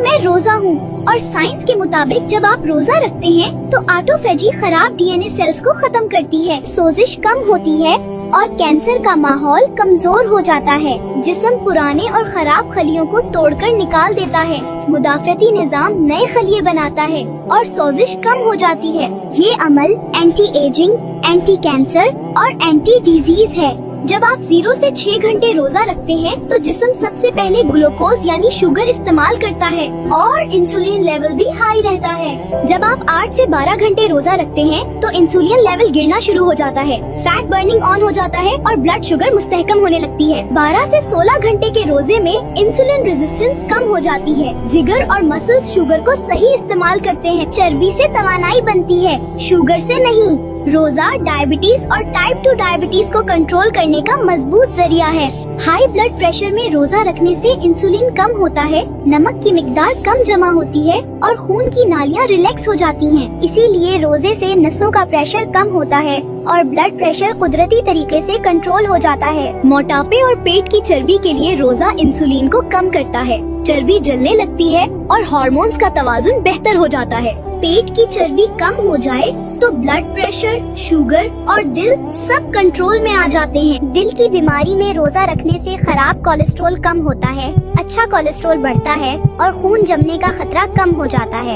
मैं रोजा हूँ। और साइंस के मुताबिक जब आप रोजा रखते हैं तो ऑटोफेजी खराब डीएनए सेल्स को खत्म करती है, सोजिश कम होती है और कैंसर का माहौल कमजोर हो जाता है। जिस्म पुराने और खराब खलियों को तोड़कर निकाल देता है, मुदाफ़ती निज़ाम नए खलिए बनाता है और सोजिश कम हो जाती है। ये अमल एंटी एजिंग, एंटी कैंसर और एंटी डिजीज है। जब आप 0 से 6 घंटे रोजा रखते हैं तो जिस्म सबसे पहले ग्लूकोज यानी शुगर इस्तेमाल करता है और इंसुलिन लेवल भी हाई रहता है। जब आप 8 से 12 घंटे रोजा रखते हैं तो इंसुलिन लेवल गिरना शुरू हो जाता है, फैट बर्निंग ऑन हो जाता है और ब्लड शुगर मुस्तहकम होने लगती है। 12 से 16 घंटे के रोजे में इंसुलिन रेजिस्टेंस कम हो जाती है। जिगर और मसल्स शुगर को सही इस्तेमाल करते हैं, चर्बी से तवानाई बनती है, शुगर से नहीं। रोजा डायबिटीज और टाइप 2 डायबिटीज को कंट्रोल करने का मजबूत जरिया है। हाई ब्लड प्रेशर में रोजा रखने से इंसुलिन कम होता है, नमक की मिकदार कम जमा होती है और खून की नालियां रिलैक्स हो जाती हैं। इसीलिए रोजे से नसों का प्रेशर कम होता है और ब्लड प्रेशर कुदरती तरीके से कंट्रोल हो जाता है। मोटापे और पेट की चर्बी के लिए रोजा इंसुलिन को कम करता है, चर्बी जलने लगती है और हार्मोन्स का तवाजुन बेहतर हो जाता है। पेट की चर्बी कम हो जाए तो ब्लड प्रेशर, शुगर और दिल सब कंट्रोल में आ जाते हैं। दिल की बीमारी में रोजा रखने से खराब कोलेस्ट्रॉल कम होता है, अच्छा कोलेस्ट्रॉल बढ़ता है और खून जमने का खतरा कम हो जाता है।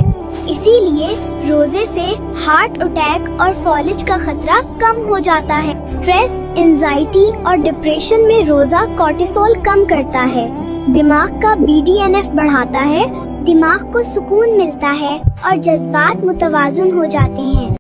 इसीलिए रोजे से हार्ट अटैक और फॉलिज का खतरा कम हो जाता है। स्ट्रेस, एंजाइटी और डिप्रेशन में रोजा कोर्टिसोल कम करता है, दिमाग का BDNF बढ़ाता है, दिमाग को सुकून मिलता है और जज्बात मुतवाजुन हो जाते हैं।